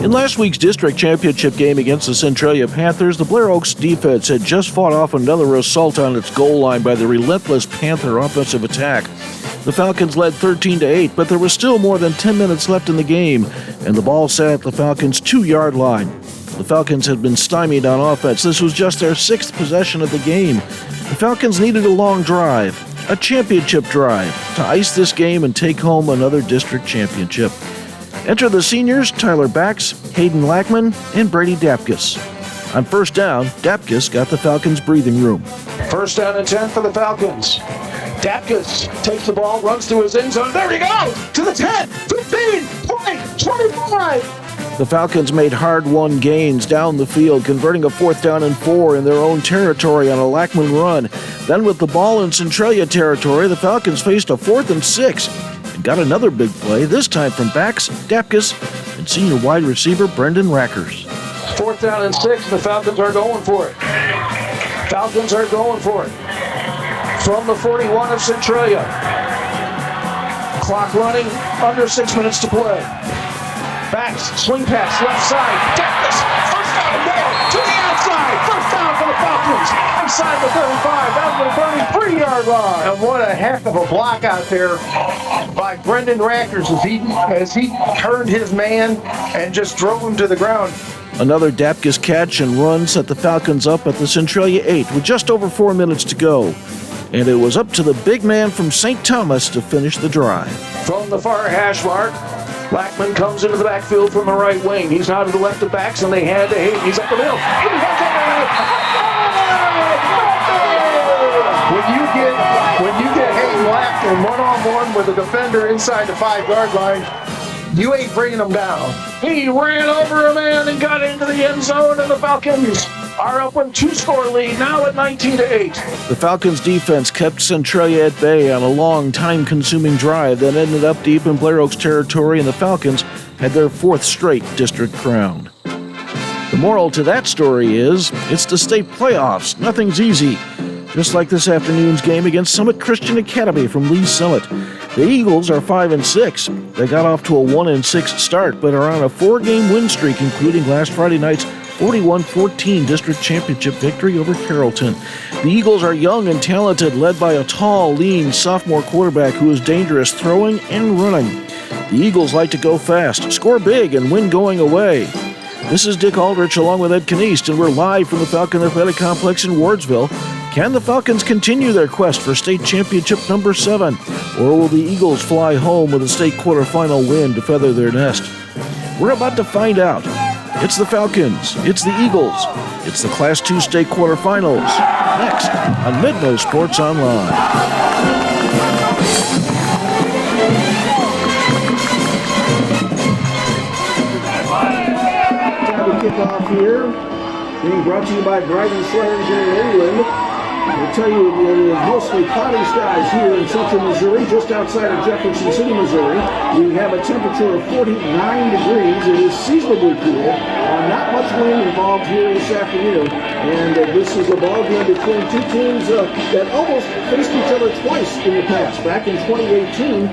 In last week's district championship game against the Centralia Panthers, the Blair Oaks defense had just fought off another assault on its goal line by the relentless Panther offensive attack. The Falcons led 13-8, but there was still more than 10 minutes left in the game, and the ball sat at the Falcons' 2-yard line. The Falcons had been stymied on offense. This was just their 6th possession of the game. The Falcons needed a long drive, a championship drive, to ice this game and take home another district championship. Enter the seniors, Tyler Bax, Hayden Lackman, and Brady Dapkus. On first down, Dapkus got the Falcons' breathing room. First down and 10 for the Falcons. Dapkus takes the ball, runs through his end zone. There he goes! To the 10, 15, 20, 25! The Falcons made hard-won gains down the field, converting a 4th down and 4 in their own territory on a Lackman run. Then with the ball in Centralia territory, the Falcons faced a 4th and 6. Got another big play, this time from Bax, Dapkus, and senior wide receiver Brenden Rackers. 4th down and 6, the Falcons are going for it. Falcons are going for it. From the 41 of Centralia. Clock running, under 6 minutes to play. Bax, swing pass, left side, Dapkus, first down, to the outside, first down for the Falcons, inside the 35, down to the 33-yard line. And what a heck of a block out there by Brenden Rackers as he turned his man and just drove him to the ground. Another Dapkus catch and run set the Falcons up at the Centralia 8 with just over 4 minutes to go. And it was up to the big man from St. Thomas to finish the drive. From the far hash mark, Lackman comes into the backfield from the right wing. He's now to the left of Bax, and they hand to Hayden. He's up the middle. When you get Hayden Lackman one-on-one with a defender inside the 5-yard line, you ain't bringing them down. He ran over a man and got into the end zone, and the Falcons are up with 2-score lead, now at 19-8. The Falcons' defense kept Centralia at bay on a long, time-consuming drive that ended up deep in Blair Oaks territory, and the Falcons had their 4th straight district crown. The moral to that story is, it's the state playoffs. Nothing's easy. Just like this afternoon's game against Summit Christian Academy from Lee Summit. The Eagles are 5-6. They got off to a 1-6 start, but are on a 4-game win streak, including last Friday night's 41-14 district championship victory over Carrollton. The Eagles are young and talented, led by a tall, lean sophomore quarterback who is dangerous throwing and running. The Eagles like to go fast, score big, and win going away. This is Dick Aldrich along with Ed Kniest, and we're live from the Falcon Athletic Complex in Wardsville. Can the Falcons continue their quest for state championship number 7, or will the Eagles fly home with a state quarterfinal win to feather their nest? We're about to find out. It's the Falcons, it's the Eagles, it's the Class 2 state quarterfinals. Next on MidMoSports Online. Time to kick off here. Being brought to you by Bryden Slayers in England. I'll tell you, it is mostly cloudy skies here in central Missouri, just outside of Jefferson City, Missouri. We have a temperature of 49 degrees. It is seasonably cool. Not much wind involved here this afternoon. And this is a ball game between two teams that almost faced each other twice in the past. Back in 2018,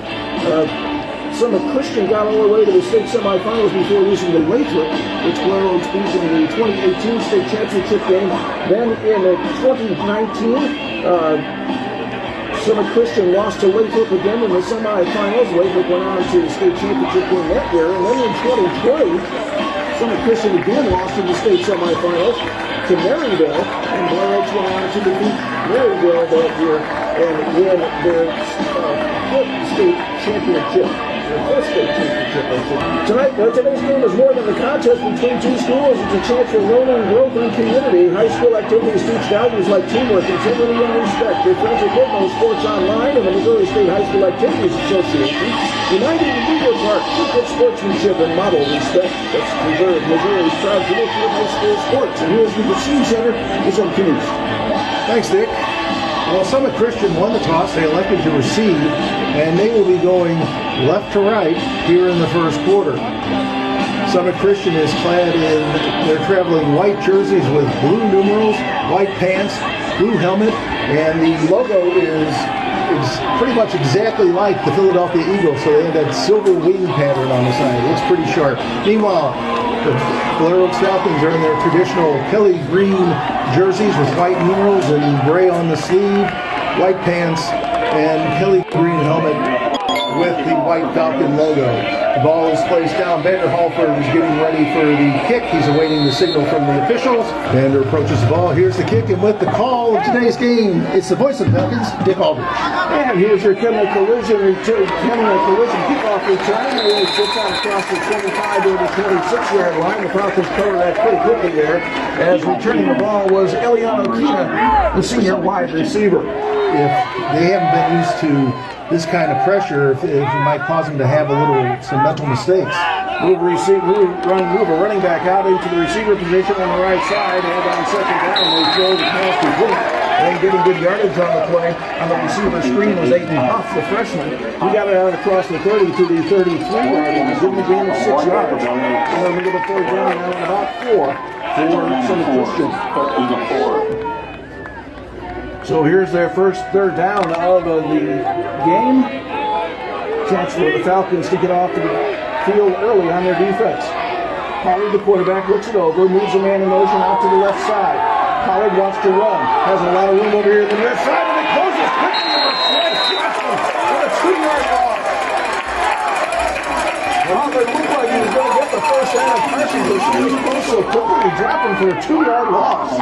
Summit Christian got all the way to the state semifinals before losing to Lathrop, which Blair Oaks beat in the 2018 state championship game. Then in 2019, Summit Christian lost to Lathrop again in the semifinals. Lathrop went on to the state championship game that year. And then in 2020, Summit Christian again lost in the state semifinals to Maryville, and Blair Oaks went on to defeat Maryville that year and win their 5th state championship. Tonight, today's game is more than a contest between two schools. It's a chance for learning, growth, and community. High school activities teach values like teamwork, integrity, and respect. Your friends at MidMoSports Online and the Missouri State High School Activities Association united to do your part. Secret sportsmanship and model respect. Let's preserve Missouri's proud tradition of high school sports. And here's the Team Center is Ed Kniest. Thanks, Dick. Well, Summit Christian won the toss. They elected to receive, and they will be going left to right here in the first quarter. Summit Christian is clad in their traveling white jerseys with blue numerals, white pants, blue helmet, and the logo is pretty much exactly like the Philadelphia Eagles, so they have that silver wing pattern on the side. It looks pretty sharp. Meanwhile, The Blair Oaks Falcons are in their traditional Kelly green jerseys with white numerals and gray on the sleeve, white pants, and Kelly green helmet with the white Falcon logo. The ball is placed down. Vander Halford is getting ready for the kick. He's awaiting the signal from the officials. Vander approaches the ball. Here's the kick, and with the call of today's game, it's the voice of the Falcons, Dick Aldrich. And here's your Kennewick Collision return. Kennewick Collision kickoff return. It gets out across the 25 to the 26-yard line. The Falcons cover that pretty quickly there, as returning the ball was Eliano Kina, the senior wide receiver. If they haven't been used to this kind of pressure, if it might cause them to have some mental mistakes. Move a running back out into the receiver position on the right side, and on second down they throw the pass complete. And getting good yardage on the play on the receiver screen was Hayden Huff, the freshman. He got it out across the 30 to the 33-yard line, giving the game of 6 yards. And then we get a third down now and about 4 for Summit Christian. So here's their first third down of the game. Chance for the Falcons to get off the field early on their defense. Pollard, the quarterback, looks it over, moves the man in motion out to the left side. Pollard wants to run, has a lot of room over here to the near side, and it closes quickly over Slice Johnson with a 2-yard loss. Well, it looked like he was going to get the first down of Carson, but she was close so quickly he dropped him for a 2-yard loss.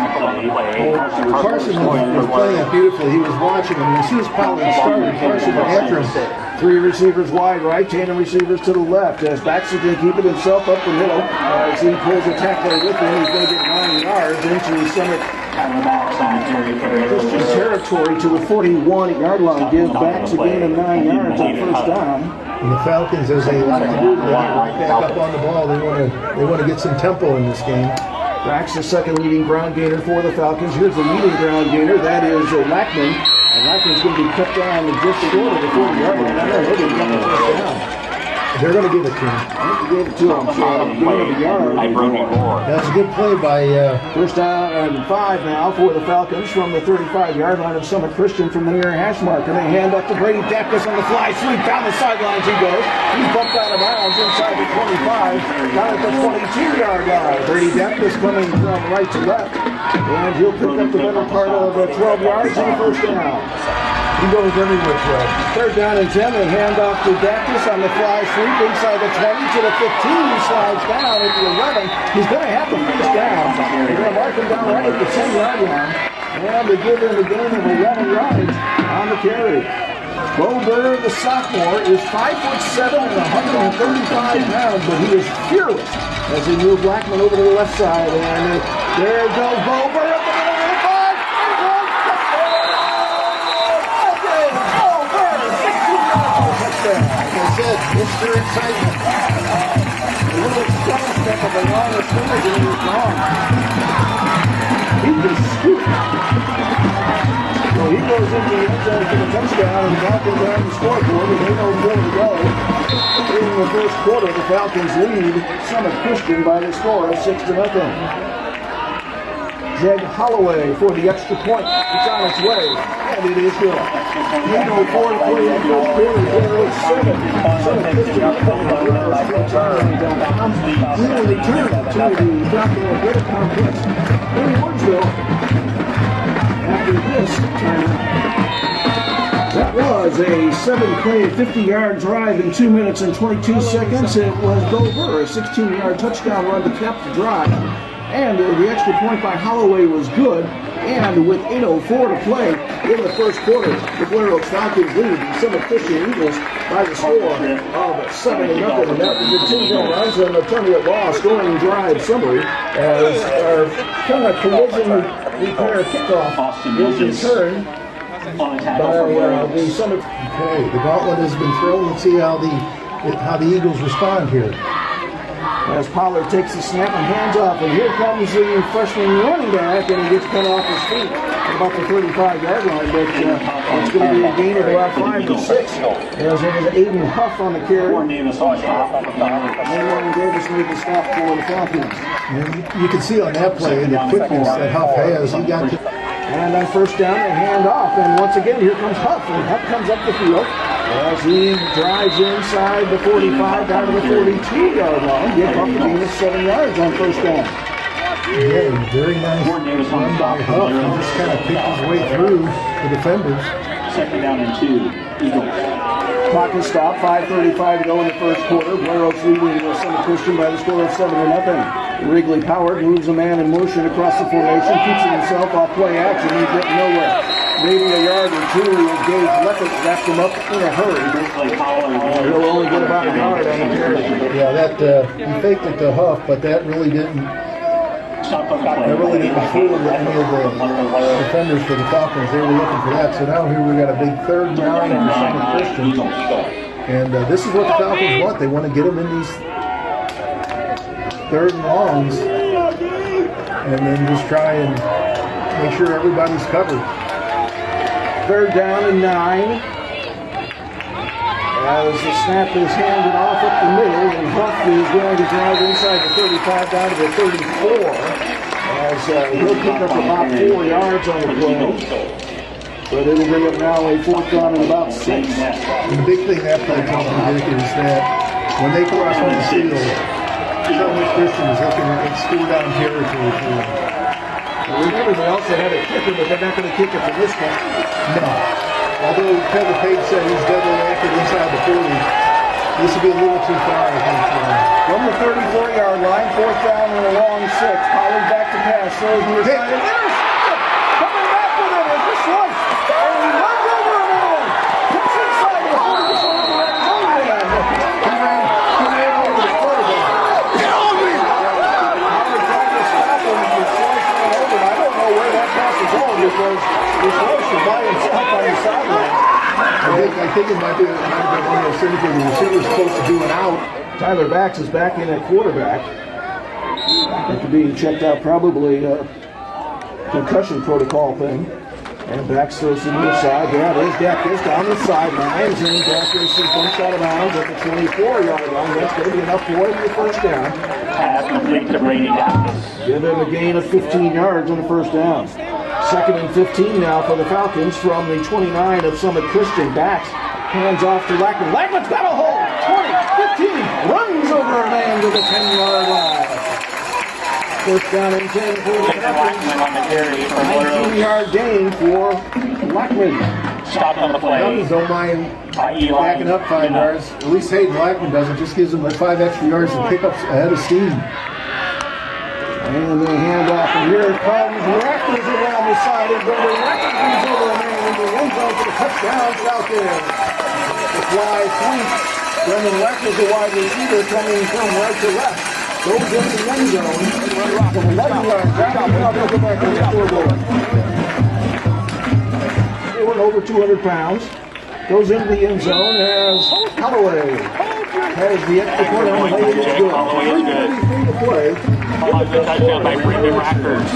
Carson was playing it beautifully. He was watching him. As soon as Pollard started, Carson went after him. 3 receivers wide right, tandem receivers to the left. As Bax is going to keep it himself up the middle. As he pulls a tackler with him, he's going to get 9 yards into Summit Christian territory to the 41-yard line. Gives Bax a gain of 9 yards on first down. And the Falcons, as they like to do, they get right back up on the ball. They want to get some tempo in this game. Bax, the second leading ground gainer for the Falcons. Here's the leading ground gainer. That is Lackman. And Lackman's going to be cut down just short of the 40-yard line. I know they're going to get the first down. They're going to give it to him. I think they gave it to him. So gain of a yard. That's a good play by... First down and 5 now for the Falcons from the 35-yard line of Summit Christian from the near hash mark. And they hand up to Brady Dapkus on the fly sweep. Down the sidelines he goes. He's bumped out of bounds inside the 25. Down at the 22-yard line. Brady Dapkus coming from right to left. And he'll pick up the better part of 12 yards on the first down. He goes every which way. Third down and 10, and hand off to Dapkus on the fly sweep inside the 20 to the 15. He slides down at the 11. He's going to have the first down. They're going to mark him down right at the 10-yard line. And they give him a gain of 11 yards on the carry. Beau Buhr, the sophomore, is 5'7" and 135 pounds, but he is fearless as he moves Lackman over to the left side. And there goes Beau Buhr up the middle of the 5. Like I said, Mr. Excitement. A little step of the long of scrimmage and he's gone. He can scoot. So he goes into the end zone for the touchdown, and the Falcons are on the scoreboard with 8:04 to go. In the first quarter, the Falcons lead Summit Christian by the score of 6-0. Holloway for the extra point. It's on its way, and it is good. 8:04 to play in the first quarter. There is 7. Summit Christian up on the we will return to the Falcon Greater Complex in Woodsville after this timeout. That was a 7-play, 50-yard drive in 2 minutes and 22 seconds. It was Beau Buhr, a 16-yard touchdown run to cap the drive. And the extra point by Holloway was good. And with 8:04 to play in the first quarter, the Blair Oaks Falcons lead the Summit Christian Eagles by the score of 7-0. And that was the Tim Jones and Attorney at Law scoring drive summary as our kind of collision repair kickoff is returned by the Summit. Okay, the gauntlet has been thrown. Let's see how the Eagles respond here. As Pollard takes the snap and hands off, and here comes the freshman running back, and he gets cut off his feet at about the 35-yard line, but it's going to be a gain of about 5 to 6, as it was Hayden Huff on the carry. Warren Davis made the stop for the Falcons. And you can see on that play the quickness that Huff has. He got and on first down, they hand off, and once again, here comes Huff, and Huff comes up the field. As he drives inside the 45 down to the 42-yard line, give up the gain of 7 yards on first down. Yeah, very nice Warren Davis run by Huff. He just kind of picked his way through the defenders. 2nd down and 2, Eagles. Clock is stopped, 5:35 to go in the first quarter. Blair Oaks leading Summit Christian by the score of 7-0. Wrigley Power moves a man in motion across the formation, keeps it himself off play action. He's getting nowhere. Maybe a yard or two as Gage Leffert wrapped him up in a hurry. He'll only get about a yard on the carry. Yeah, that he faked it to Huff, but that really didn't fool any of the defenders for the Falcons. They were looking for that. So now here we got a big 3rd down for Summit Christian. And this is what the Falcons want. They want to get them in these 3rd and longs and then just try and make sure everybody's covered. 3rd down and 9. As the snap is handed off up the middle, and Huff is going to drive inside the 35 down to the 34. As he'll pick up about 4 yards on the play. But it'll bring up now a 4th down and about 6. And the big thing that play tells me, Dick, is that when they cross on the field, Summit Christian is looking at 4-down territory for them. Remember, they also had a kicker, but they're not going to kick it for this one. No. Although Kevin Page said he's double active inside the 40, this would be a little too far, I think. From the 34-yard line, 4th down and a long 6. Pollard back to pass, throws near side. Intercepted! Coming back with it as the slice. And he runs over a man. Gets inside the 40 to the right zone man. He ran over the quarterback. Get on me! Pollard tried to stop him and the slice ran over. I don't know where that pass is going because the slice is by himself on the sideline. I think it might have been one of those things where the receiver's supposed to do an out. Tyler Bax is back in at quarterback. After being checked out, probably a concussion protocol thing. And Bax throws to the near side. Yeah, there's Dapkus down the sidelines. And Dapkus is bumped out of bounds at the 24-yard line. That's going to be enough for him for 1st down. Pass complete to Brady Dapkus. Give him a gain of 15 yards on the 1st down. 2nd and 15 now for the Falcons from the 29 of Summit Christian. Bax hands off to Lackman. Lackman's got a hold. 20, 15, runs over a man to the 10-yard line. 1st down and 10 for the Falcons. On the carry for Blair Oaks. 19-yard gain for Lackman. Stop on the play. Falcons don't mind backing up 5 yards. At least Hayden Lackman doesn't. Just gives them like 5 extra yards to pick up ahead of steam. And they hand off, and here comes Rackers around the side, and Brenden Rackers over a man into the end zone for the touchdown Falcons. The fly sweep. Brenden Rackers, a wide receiver, coming from right to left. Goes into the end zone. From 11 yards, now they'll go back to the scoreboard. They went over 200 pounds. Goes into the end zone as Holloway has the extra point on the way. Holloway is good. 3:33 to play. Good touchdown by Brenden Rackers.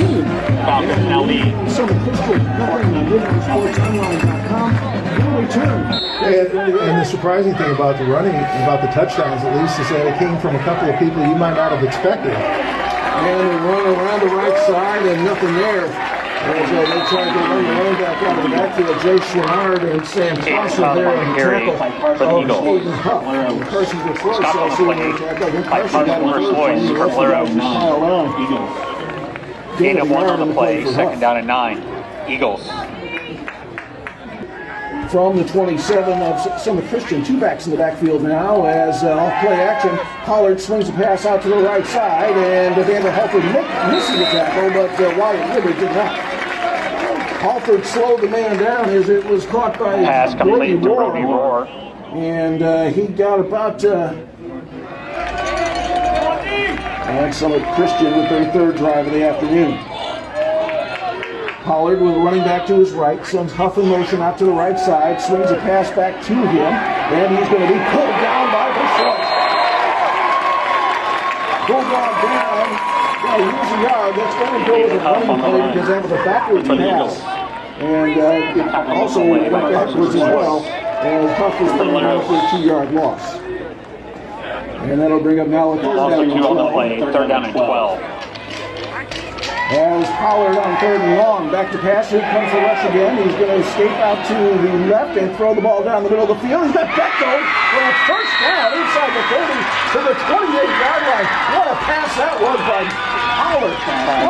Falcons now lead. Summit Christian, nothing on MidMoSportsOnline.com. We'll return. And the surprising thing about the running, about the touchdowns at least, is that it came from a couple of people you might not have expected. And they run around the right side and nothing there. As they try to run the running back out of the backfield, Jace Chouinard and Sam Closser there on the tackle of Hayden Huff. Carson Versluis also in the tackle. Carson Versluis for Blair Oaks. Gain of 1 on the play, 2nd down and 9. Eagles. From the 27 of Summit Christian, 2 backs in the backfield now as off-play action. Pollard swings a pass out to the right side, and Vander Halford missing the tackle, but Wyatt Libbert did not. Halford slowed the man down as it was caught by Pass Brady complete to Brody Buhr. And he got about and Summit Christian with their 3rd drive of the afternoon. Pollard with a running back to his right, sends Huff in motion out to the right side, swings a pass back to him, and he's going to be pulled down by Versluis. Bulldog down, got to use a yard. That's going to go as a running play because that was a backwards pass. And it also went backwards as well, as Huff was putting down for a 2-yard loss. And that'll bring up now a 3rd down and 12. On the play, 3rd down and 12. As Pollard on 3rd and long, back to pass, here comes the rush again. He's going to escape out to the left and throw the ball down the middle of the field. He's got Becko for a first down inside the 30 to the 28-yard line. What a pass that was by Pollard.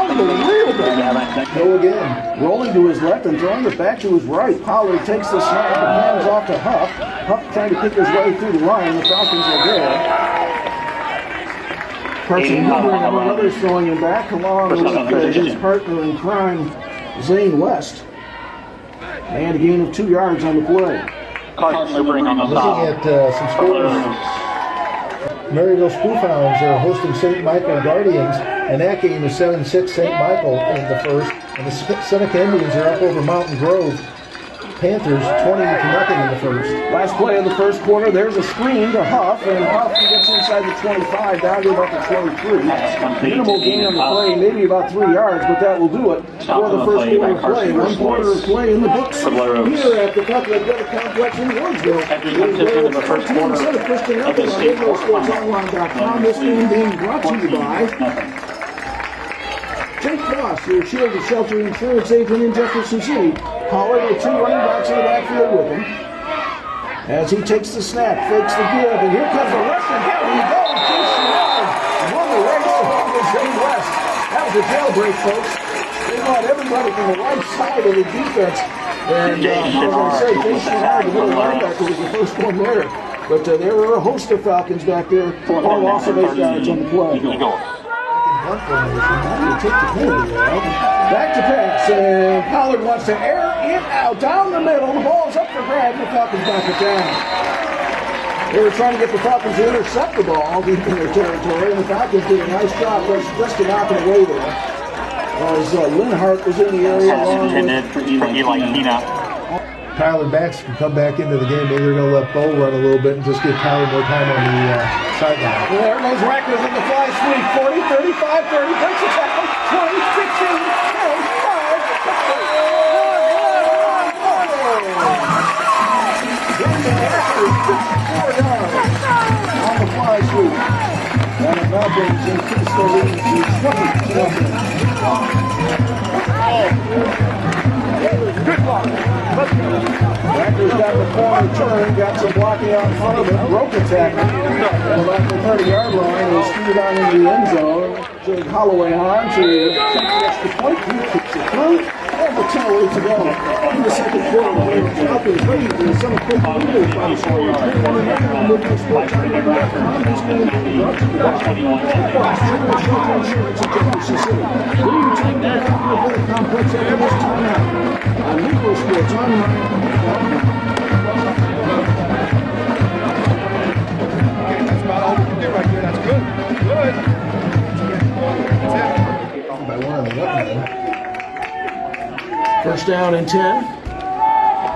Unbelievable. Go again, rolling to his left and throwing it back to his right. Pollard takes the snap and hands off to Huff. Huff trying to pick his way through the line. The Falcons are there. Carson Luebbering, among others, throwing him back along with his partner in crime, Zane West. And a gain of 2 yards on the play. Carson Luebbering on the Looking at some scores, Maryville Spoofhounds are hosting St. Michael Guardians, and that game is 7-6 St. Michael in the first. And the Seneca Indians are up over Mountain Grove Panthers 20-0 in the first. Last play of the first quarter, there's a screen to Huff, and Huff gets inside the 25, down to about the 23. Minimal gain on the play, maybe about 3 yards, but that will do it for the first quarter of play. 1 quarter of play in the books here at the Buckler Athletic Complex in Wardsville. The first quarter of Christian on MidMoSportsOnline.com. This game being brought to you by Jake Ross, your shield and shelter insurance agent in Jefferson City. Pollard with 2 running backs in the backfield with him. As he takes the snap, fakes the give, and here comes the rush, and here he goes. Jace Chouinard won the race along with Zane West. That was a jailbreak, folks. They brought everybody from the right side of the defense. And as I say, Jace Chouinard, the middle linebacker, was the first one there. But there were a host of Falcons back there. All loss of 8 yards on the play. Back to pass, and Pollard wants to air it out down the middle. The ball's up for grabs, and the Falcons knock it down. They were trying to get the Falcons to intercept the ball deep in their territory, and the Falcons did a nice job just to knock it away there. As Linhart was in the area along with Tyler Bax can come back into the game. Maybe they're going to let Beau run a little bit and just give Tyler more time on the sideline. There goes Rackers in the fly sweep. 40, 35, 30, breaks the tackle. 20, 15, 10, 5, 4 yards on the fly sweep. And it now brings increased the lead to 20. Good block. Rackers got the corner turn, got some blocking out in front of it, broke a tackle. And about the 30-yard line, and scooted on into the end zone. Jake Holloway on to take the extra point. He kicks it through, and the 10 away to go. In the second quarter, the Falcons lead with some quick leaders by the score. MidMoSports.com. This game brought to you by Centralia Insurance in Jefferson City. We'll be taking back to the complex after this timeout. On MidMoSports Online. That's about all we can do right here. That's good. Good. That's it. By one on the left end. First down and 10.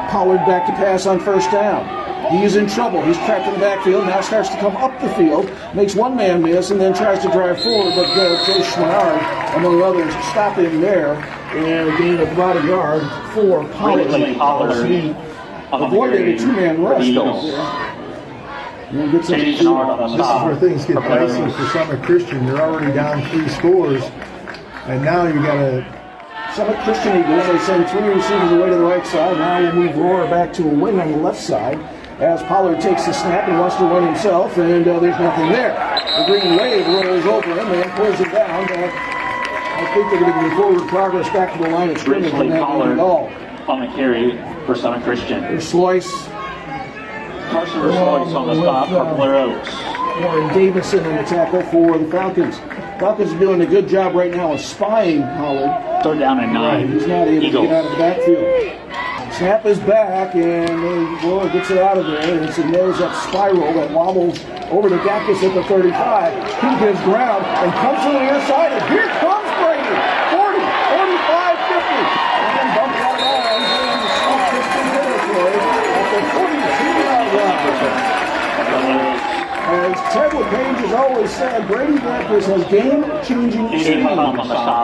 Pollard back to pass on first down. He's in trouble. He's trapped in the backfield. Now starts to come up the field. Makes one man miss and then tries to drive forward. But Jace Chouinard, among others, stop him there. And a gain of about a yard for Pollard. He avoided a 2-man rush. This is where things get dicey for Summit Christian. They're already down 3 scores. And now you got to... Summit Christian Eagles, they send 3 receivers away to the right side. Now we'll move Roar back to a wing on the left side as Pollard takes the snap and wants to run himself, and there's nothing there. The green wave rolls over him and pulls him down. I think they're going to be forward progress back to the line of scrimmage and that at all. On the carry for Summit Christian. Sloyce. Carson Versluis on the stop for Blair Oaks. Warren Davis in the tackle for the Falcons. Falcons are doing a good job right now of spying Pollard. 3rd down and 9. He's not able to get out of the backfield. Snap is back, and Roar gets it out of there. And it's a nose-up spiral that wobbles over to Dapkus at the 35. He gives ground and comes to the near side, and here comes Brady. 40, 45, 50. And bump out lines in the South Christian territory at the 42-yard line. As Ted LePage has always said, Brady Dapkus has game-changing speed.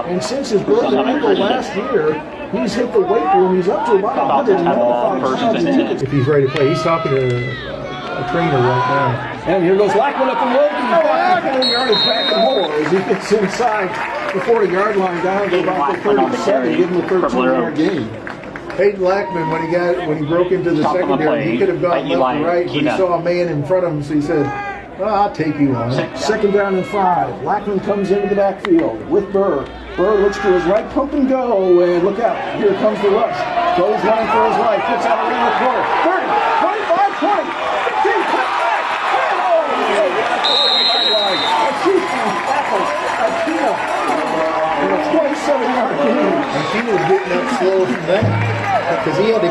And since his broken ankle last year, he's hit the weight room. He's up to about 195 pounds. If he's ready to play, he's talking to a trainer right now. And here goes Lackman up the road. He's got the 40 yardage back and more as he gets inside the 40-yard line down to about the 37, give him a 13-yard gain. Hayden Lackman, when he broke into the secondary, he could have gone left to right, but he saw a man in front of him, so he said, well, I'll take you on. Second down and 5. Lackman comes into the backfield with Buhr. Buhr looks to his right, pump and go, and look out. Here comes the rush. Goes running for his life, gets out around the corner. 30, 25, 20, 15, cut back. And a 27-yard gain. And he was getting up slow from that, because he had to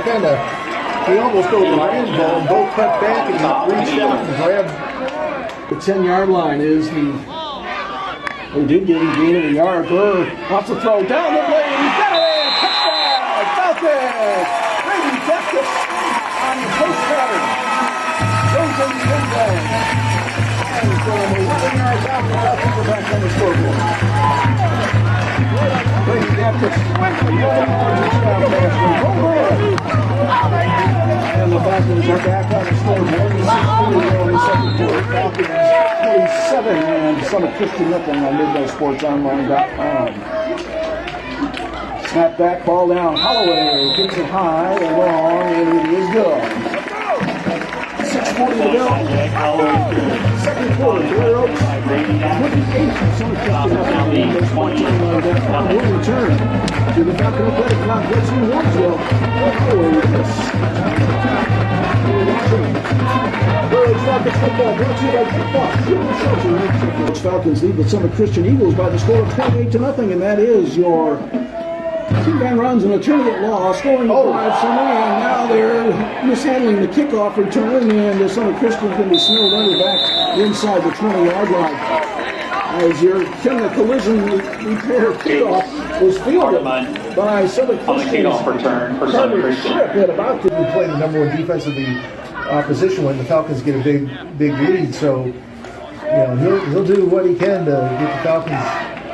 he almost overran the ball, and Beau cut back and he reached out and grabbed. The 10-yard line is he did get him gain of a yard. Buhr wants to throw down the lane. He's got it! Touchdown! Falcons! Brady Dapkus on the post pattern. Goes in the end zone. And from 11 yards out, the Falcons are back on the scoreboard. Brady Dapkus, 11 yards touchdown pass from Beau Buhr. And the Falcons are back on the scoreboard. 6:40 in the second quarter. Falcons 27 and Summit Christian nothing on MidMoSportsOnline.com. Snap back, ball down. Holloway kicks it high and long, and it is good. 6:40 to go. Second quarter. Blair Oaks 28. Summit Christian nothing. MidMoSportsOnline.com will return to the Falcon Athletic Complex in Wardsville. Holloway with this. Falcons football brought to you by Falcons lead the Summit Christian Eagles by the score of 28-0, and that is your two-man runs and a turn-it law, scoring the drive center, and now they're mishandling the kickoff return, and the Summit Christian is going to be snowed under back inside the 20-yard line. As your collision repair kickoff was fielded by Summit Christian. On the kickoff return for Summit Christian. At about to play the number one defense of the opposition when the Falcons get a big lead, so he'll do what he can to get the Falcons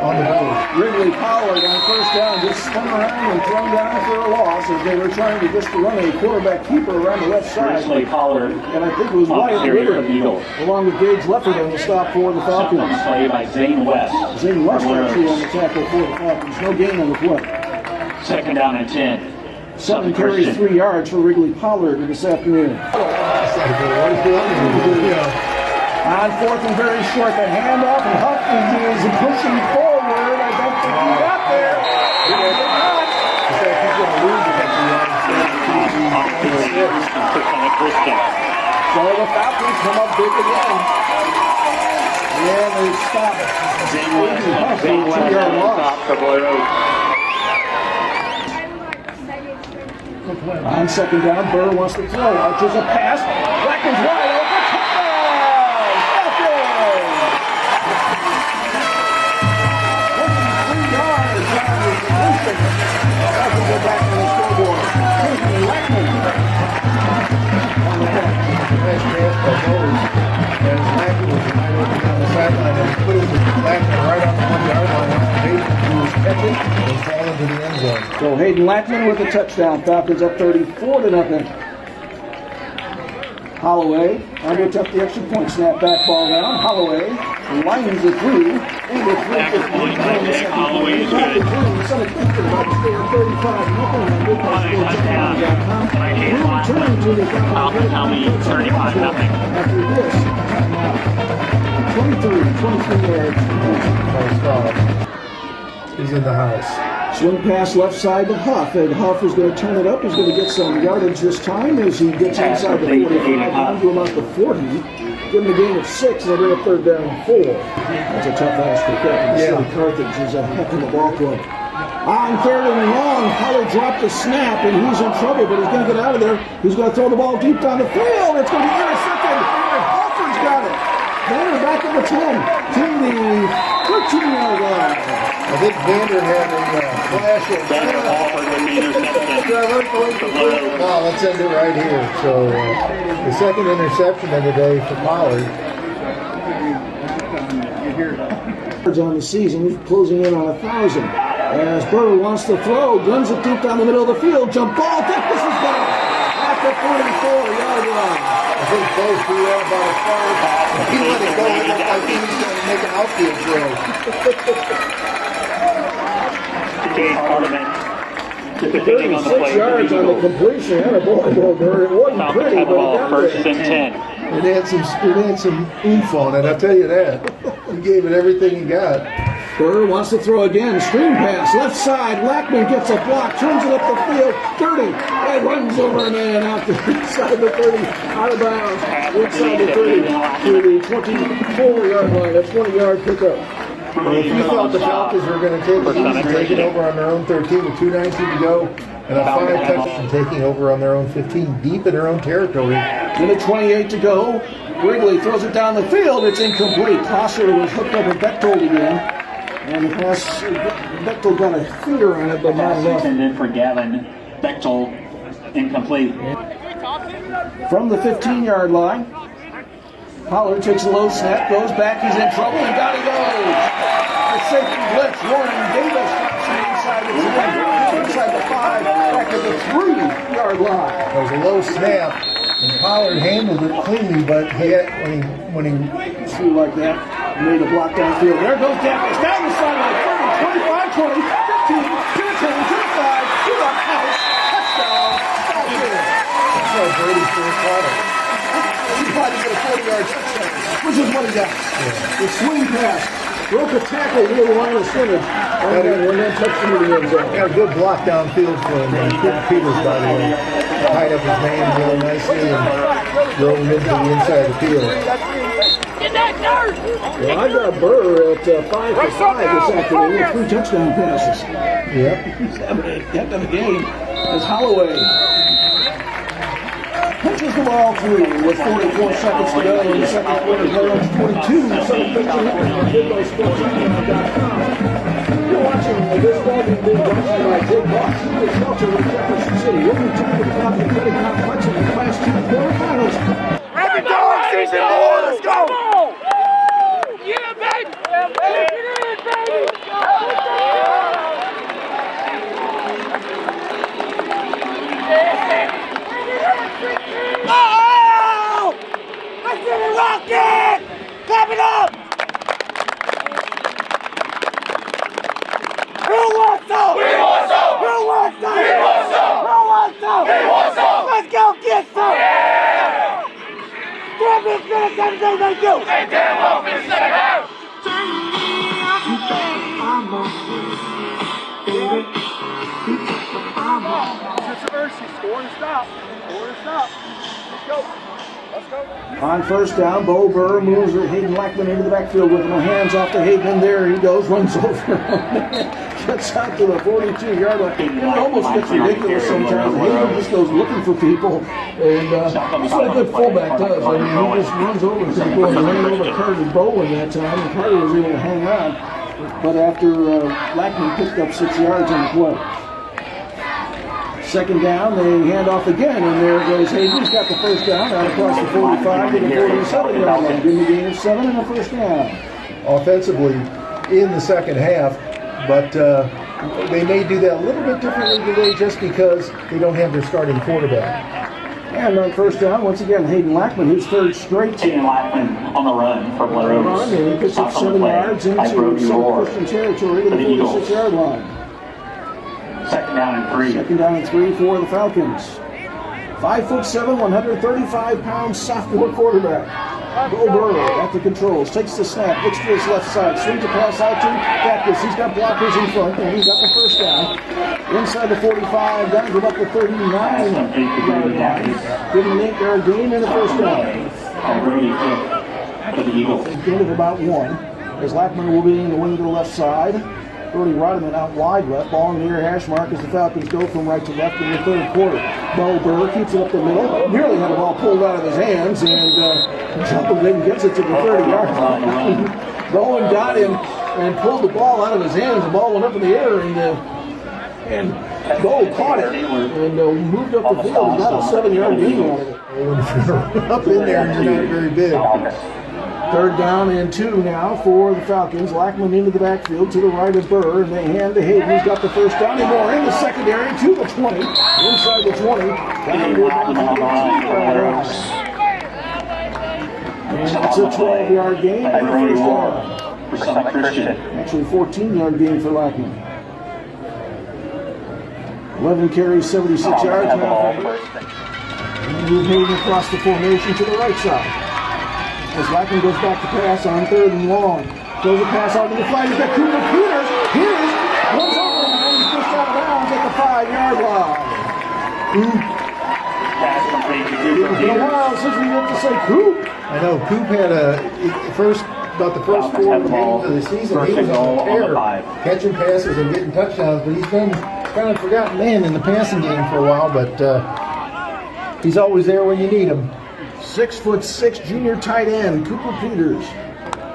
on the board. Wrigley Pollard on first down just spun around and thrown down for a loss as they were trying to just run a quarterback keeper around the left side. Wrigley Pollard, and I think it was Wyatt Libbert along with Gage Leffert on the stop for the Falcons. Played by Zane West. Zane West actually on the tackle for the Falcons. No gain on the play. Second down and 10. 7 carries, 3 yards for Wrigley Pollard this afternoon. On fourth and very short, the handoff, and Huff is pushing forward. I don't think he got there. He did not. He's going to lose against the So the Falcons come up big again. And they stop it. Zane West, 2-yard loss for Blair Oaks. On second down, Buhr wants to throw. Arches a pass. Lackman's wide open. Go back on the scoreboard. Hayden Lackman on the back. Nice pass by Bowles. And Lackman was wide open on the sideline and put his Lackman right on the 1-yard line. Hayden, who was catching, was falling to the end zone. So Hayden Lackman with a touchdown. Falcons up 34-0. Holloway, under took the extra point. Snap back, ball down. Holloway lines it through. And with 3:50 Holloway is good. Falcons, how many? 35-0. After this, 23 yards. He's in the house. Swing pass left side to Huff, and Huff is going to turn it up. He's going to get some yardage this time as he gets inside the 45, down to about the 40. Give him a gain of 6, and they'll bring up third down and 4. That's a tough ask for Kekec. City Carthage is a heck of a ball club. On third and long, Pollard dropped the snap, and he's in trouble, but he's going to get out of there. He's going to throw the ball deep down the field. It's going to be intercepted. Halford's got it. Vander back at the 10 to the 13-yard line. I think Vander had a flash of Vander Halford with the interception. Oh, let's end it right here. So the second interception of the day for Pollard. On the season, closing in on 1,000. As Buhr wants to throw, guns it deep down the middle of the field. Jump ball, Dapkus is down at the 44-yard line. I think both threw out about a 5. He let it go. It looked like he was going to make an outfield throw. Gage Hardiman. 36 yards on the completion and a ball. It wasn't Falcons pretty, had the but ball it got first there. and 10. It had some oomph on it, I'll tell you that. He gave it everything he got. Burr wants to throw again. Screen pass, left side. Lackman gets a block, turns it up the field. 30. And runs over a man out the inside the 30. Out of bounds. Inside the 30 to the 24-yard line. That's 20-yard pickup. Well, if you thought the Falcons were going to take it easy, taking over on their own 13 with 2:19 to go, and a 5 touchdown taking over on their own 15, deep in their own territory. Minute 28 to go. Wrigley throws it down the field. It's incomplete. Closser was hooked up with Bechtold again. And the pass, Bechtold got a finger on it, but not enough. Intended for Gavin Bechtold, incomplete. From the 15-yard line, Pollard takes a low snap, goes back, he's in trouble, and down he goes. The safety blitz, Warren Davis drops it inside the 10, inside the 5, back to the 3-yard line. It was a low snap, and Pollard handled it cleanly, but he had, when he threw like that, made a block downfield. There goes Dapkus, down the sideline, 30, 25, 20, 15, to the 10, to the 5, to the house, touchdown, Falcons. That's why Brady's first quarter. He tried to get a 40-yard touchdown, which is what he got. The swing pass broke a tackle near the line of scrimmage, and then touched him in the end zone. Got a good block downfield from Peters, by the way. Tied up his man really nicely and drove him into the inside of the field. Well, I got Burr at 5 for 5 this afternoon with 3 touchdown passes. Yep. He's having a heck of a game as Holloway pitches the ball through with 44 seconds to go in the second quarter. Blair 42, 7-15 on MidMoSports.com. You're watching this ball being brought to you by Jake Boss, the shelter in Jefferson City. We'll return to the Falcon Credit Complex in the Class 2 quarterfinals. Happy dog season, boy! Let's go! Yeah, baby! Get it in, baby! Oh! Let's get it rockin'! Clap it up! Who wants some? We want some! Who wants some? We want some! Who wants some? We want some! Let's go get some! Yeah! Damn it, finish everything they do! They damn well finish second half! Controversy, score and stop. Score and stop. Let's go. Let's go. On first down, Beau Buhr moves Hayden Lackman into the backfield with no hands off to Hayden, and there he goes, runs over, gets out to the 42-yard line. It almost gets ridiculous sometimes. Hayden just goes looking for people, and that's what a good fullback does. I mean, he just runs over people and ran over Carter Bowen that time, and Carter was able to hang on. But after Lackman picked up 6 yards on the play. Second down, they hand off again, and there goes Hayden. He's got the first down out across the 45 to the 47-yard line. Give him a gain of 7 and a first down. Offensively in the second half, but they may do that a little bit differently today just because they don't have their starting quarterback. And on first down, once again, Hayden Lackman, his third straight. Hayden Lackman on the run for Blair Oaks. And he picks up 7 yards into South Christian territory to the 46-yard line. Second down and 3. Second down and 3 for the Falcons. 5'7", 135-pound sophomore quarterback. Beau Buhr at the controls, takes the snap, looks to his left side, swings a pass out to Dapkus. He's got blockers in front, and he's got the first down. Inside the 45, down to about the 39-yard line. Give him an 8-yard gain and a first down. Brady for the Eagles. Gain of about 1. As Lackman will be in the wing to the left side. Brody Rodman out wide left, ball near hash mark as the Falcons go from right to left in the third quarter. Beau Buhr keeps it up the middle, nearly had the ball pulled out of his hands, and jumps in and gets it to the 30-yard line. Bowen got him and pulled the ball out of his hands. The ball went up in the air, and Beau caught it and moved up the field and got a 7-yard gain out of it. Up in there and you're not very big. Third down and 2 now for the Falcons. Lackman into the backfield to the right of Buhr, and they hand to Hayden. He's got the first down. And more in the secondary to the 20. Inside the 20. Down to and it's a 12-yard gain and a first down. For Summit Christian. Actually, 14-yard gain for Lackman. 11 carries, 76 yards now. Move Hayden across the formation to the right side. As Lackman goes back to pass on 3rd and long. Throws a pass out to the flag. He's got Cooper Peters. Peters runs over him and he's pushed out of bounds at the 5-yard line. It's been a while since we get to say Coop. I know Coop had about the first 4 games of the season. He was on a tear, catching passes and getting touchdowns, but he's been kind of forgotten man in the passing game for a while, but he's always there when you need him. 6'6" junior tight end, Cooper Peters.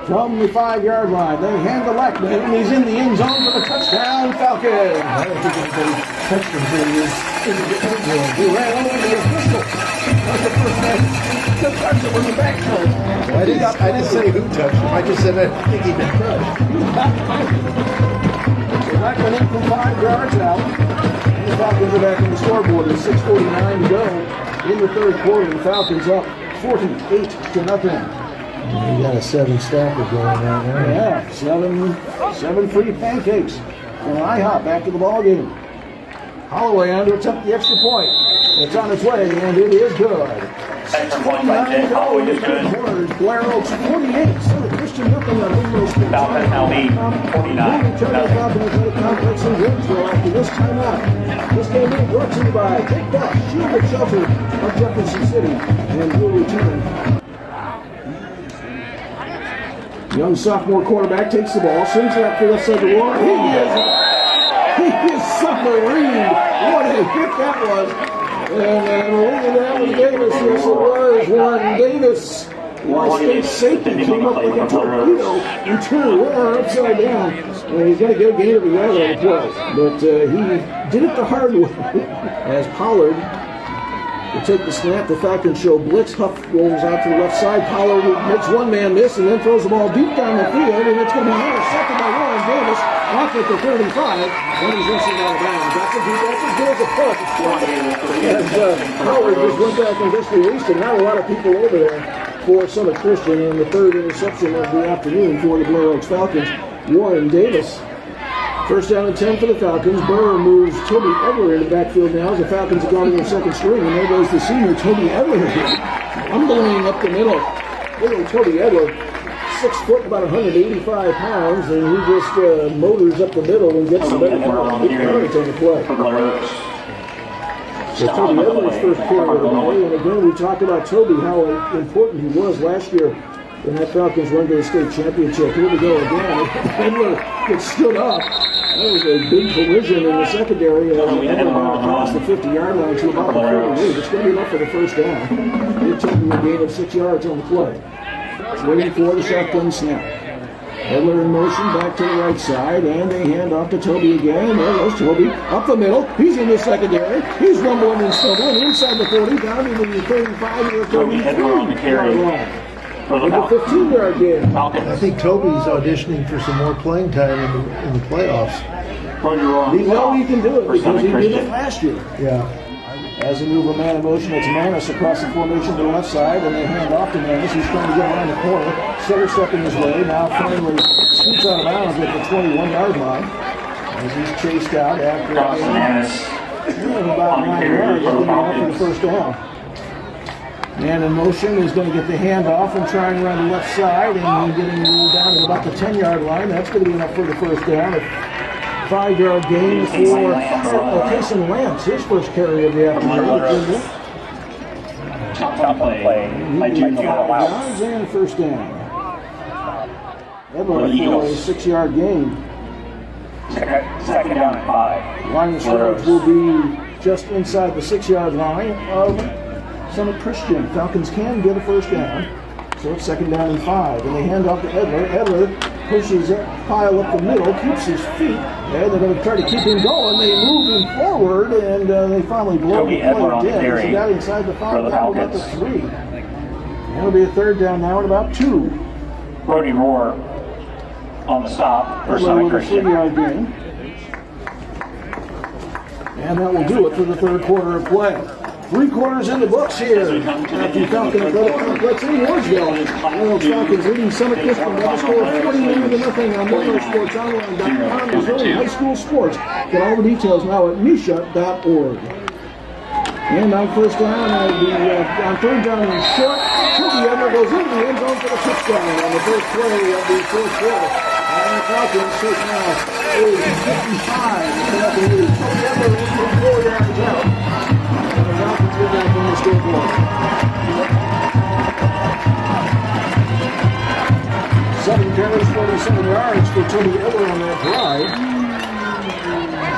From the 5-yard line, they hand the Lackman, and he's in the end zone for the touchdown, Falcons. I don't think anybody touched him for years. He ran all over his pistol. That's the first man. The touch it was the back touch. I didn't say who touched him. I just said I think he'd been touched. The Lackman in from 5 yards out. And the Falcons are back on the scoreboard. There's 6:49 to go in the 3rd quarter. The Falcons up 48-0. You got a 7-stacker going right now. Yeah, seven free pancakes from IHOP back to the ball game. Holloway on to attempt the extra point. It's on its way, and it is good. 6:49 to go in the 3rd quarter. Blair Oaks 48, Centralia Christian nothing on MidMoSports. Falcons now lead 49. Falcons at a complex in Gainesville after this timeout. This game being brought to you by Take That, Shield and Shelter of Jefferson City, and we'll return. Young sophomore quarterback takes the ball, sends it up the left side of the wall. He is submarine. What a hit that was. And Warren Davis, yes it was. Warren Davis. State safety came up like a torpedo and turned Warren upside down. And he's got to get a gain of a yard on the play. But he did it the hard way as Pollard to take the snap. The Falcons show blitz. Huff rolls out to the left side. Pollard makes one man miss and then throws the ball deep down the field. And it's going to be intercepted by Warren Davis off at the 35. And he's rushing out of bounds. That's as good as a punt. And Pollard just went back and just released it. Not a lot of people over there for Summit Christian. And the 3rd interception of the afternoon for the Blair Oaks Falcons. Warren Davis. 1st down and 10 for the Falcons. Burr moves Toby Edler in the backfield now as the Falcons have gone to their 2nd string. And there goes the senior, Toby Edler. Tumbling up the middle. Little Toby Edler, 6 foot, about 185 pounds. And he just motors up the middle and gets the better part of the yards on the play. So Toby Edler's first carry of the day. And again, we talked about Toby, how important he was last year in that Falcons run to the state championship. Here we go again. Edler gets stood up. That was a big collision in the secondary. Edler across the 50-yard line to about the 48. It's going to be enough for the 1st down. It took him a gain of 6 yards on the play. Waiting for the shotgun snap. Edler in motion back to the right side, and they hand off to Toby again. There goes Toby up the middle. He's in the secondary. He's rumbling and stumbling inside the 40, down to the 35 or 33-yard line. With a 15-yard gain. I think Toby's auditioning for some more playing time in the playoffs. We know he can do it because he did it last year. Yeah. As they move a man in motion, it's Maness across the formation to the left side, and they hand off to Maness. He's trying to get around the corner. Center stepping his way. Now finally scoots out of bounds at the 21-yard line. As he's chased out after about 9 yards, getting off for the 1st down. Man in motion is going to get the handoff and trying around the left side, and getting down to about the 10-yard line. That's going to be enough for the 1st down. A 5-yard gain for Kason Lance, his first carry of the afternoon. Top play by 2 yards and 1st down. Edler for a 6-yard gain. 2nd down and 5. Line of scrimmage will be just inside the 6-yard line of Summit Christian. Falcons can get a 1st down, so it's 2nd down and 5. And they hand off to Edler. Edler pushes that pile up the middle, keeps his feet, and they're going to try to keep him going. They move him forward, and they finally blow the play dead. He got inside the 5 down about the 3. It'll be a 3rd down now at about 2. Brody Rohr on the stop for Summit Christian. 3-yard gain. And that will do it for the 3rd quarter of play. 3 quarters in the books here at the Falcon Athletic Complex in Wardsville. Falcons leading Summit Christian by a score of 41-0 on MidMoSportsOnline.com. Missouri High School Sports. Get all the details now at misha.org. And on first down, on third down and short, Toby Edler goes into the end zone for the touchdown on the first play of the fourth quarter. And the Falcons take now a 55-0 lead. Toby Edler is 4 yards out. And the Falcons get back on the scoreboard. 7 carries, 47 yards for Toby Edler on that drive.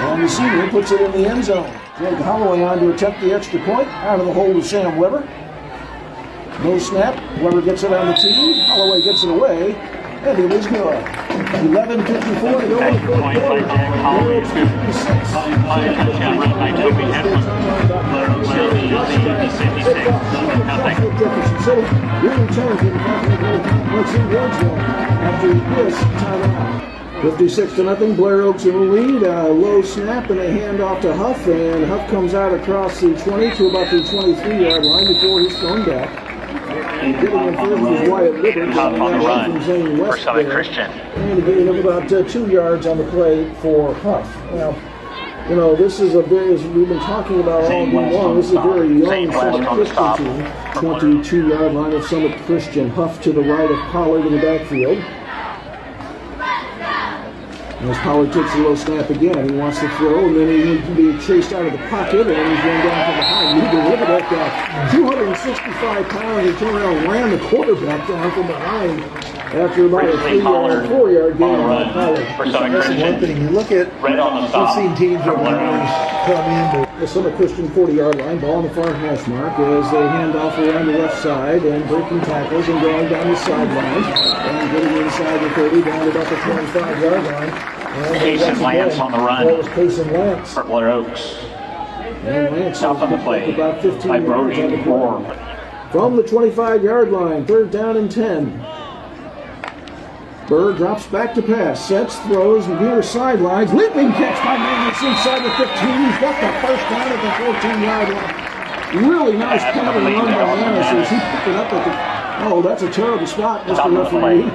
And the senior puts it in the end zone. Holloway on to attempt the extra point. Out of the hole with Sam Weber. No snap. Weber gets it on the tee. Holloway gets it away. And it is good. 11:54 to go in the fourth quarter. Holloway 56. Touchdown run by Toby Edler. Jefferson City really changed in the Let's see Wardsville after this timeout. 56-0, Blair Oaks in the lead. Low snap and a handoff to Huff, and Huff comes out across the 20 to about the 23-yard line before he's thrown back. And getting in first was Wyatt Libbert on the run from Zane West for Summit Christian. And getting him about 2 yards on the play for Huff. Now, you know, this is a very, as we've been talking about all day long, this is a very young Summit Christian team. 22-yard line of Summit Christian. Huff to the right of Pollard in the backfield. As Pollard takes a low snap again, he wants to throw, and then he needs to be chased out of the pocket, and he's going down from behind. He delivered that guy. 265 pounds, he turned around and ran the quarterback down from behind after about a 3-yard, 4-yard gain by Pollard. That's one thing. You look at, we've seen teams over the years come in. The Summit Christian 40-yard line, ball on the far hash mark as they hand off around the left side and breaking tackles and going down the sideline and getting inside the 30 down to about the 25-yard line. Kason Lance on the run. That was Kason Lance. For Blair Oaks. And Lance Stop on the play about 15 by yards Brody on the Dapkus. play. From the 25-yard line, 3rd down and 10. Burr drops back to pass, sets, throws, near sidelines, leaping catch by Maness inside the 15. He's got the first down at the 14-yard line. Really nice pattern run by Maness as he picked it up at the. Oh, that's a terrible spot, Mr. Referee.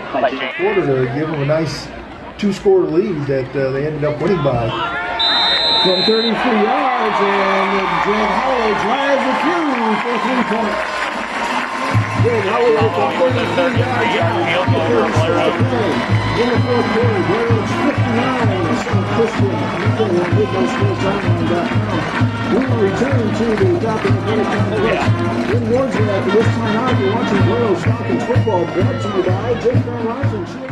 Quarter to give them a nice 2-score lead that they ended up winning by. From 33 yards, and Greg Holloway drives it through for 3 points. Greg Holloway from 33 yards. In the fourth quarter, Blair Oaks 59, Summit Christian. MidMoSportsOnline.com. We will return to the Falcon Athletic Complex in Wardsville after this time out. You're watching Blair Oaks Falcons football, brought to you by Jeff Robinson.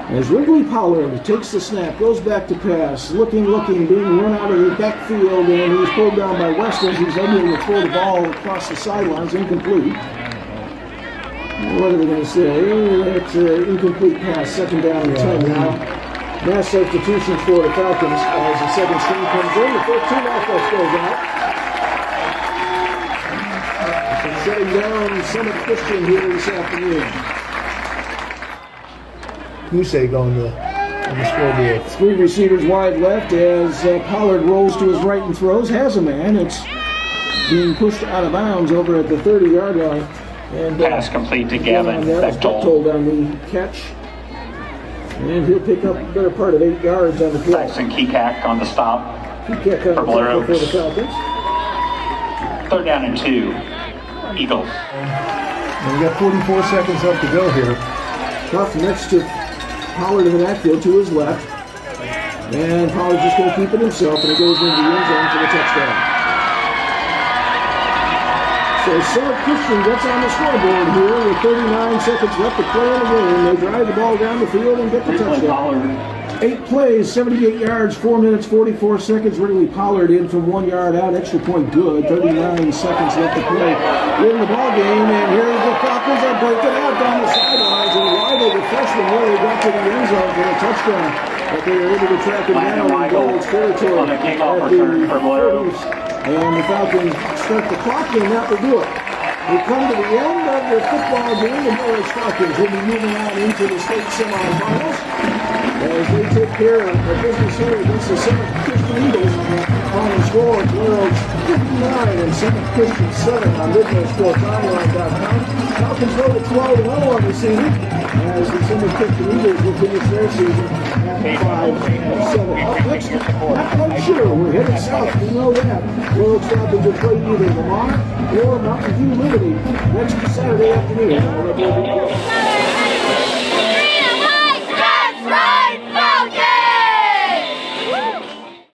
As Wrigley Pollard takes the snap, goes back to pass, looking, being run out of the backfield, and he's pulled down by Weston, who's able to throw the ball across the sidelines, incomplete. What are they going to say? It's an incomplete pass, 2nd down and 10 now. Mass substitution for the Falcons as the second string comes in. The 14 offense goes out. Shutting down Summit Christian here this afternoon. Goosey going to on the scoreboard. 3 receivers wide left as Pollard rolls to his right and throws. Has a man. It's being pushed out of bounds over at the 30-yard line. And pass complete to Gavin Bechtold on the catch. And he'll pick up the better part of 8 yards on the play. Braxton Kekec on the stop. Kekec on the tackle for the Falcons. 3rd down and 2. Eagles. And we got 44 seconds left to go here. Huff next to Pollard in the backfield to his left. And Pollard's just going to keep it himself, and it goes into the end zone for the touchdown. So Summit Christian gets on the scoreboard here with 39 seconds left to play in the game. They drive the ball down the field and get the touchdown. 8 plays, 78 yards, 4 minutes, 44 seconds. Wrigley Pollard in from 1 yard out. Extra point good. 39 seconds left to play in the ball game. And here's the Falcons are breaking out down the sidelines. And Wigle, the freshman, really got to the end zone for a touchdown. But they were able to track him down in Gold's territory at the 40s. And the Falcons start the clock, and that will do it. We come to the end of the football game. The Blair Oaks Falcons will be moving on into the state semifinals as they take care of business here against the Summit Christian Eagles on score, Blair Oaks 59 and Summit Christian 7 on MidMoSportsOnline.com. Falcons go to 12-0 on the season as the Summit Christian Eagles will finish their season at 5-7. Up next, not quite sure. We're headed south. We know that. Blair Oaks Falcons will play either Lamar or Mountain View Liberty next Saturday afternoon.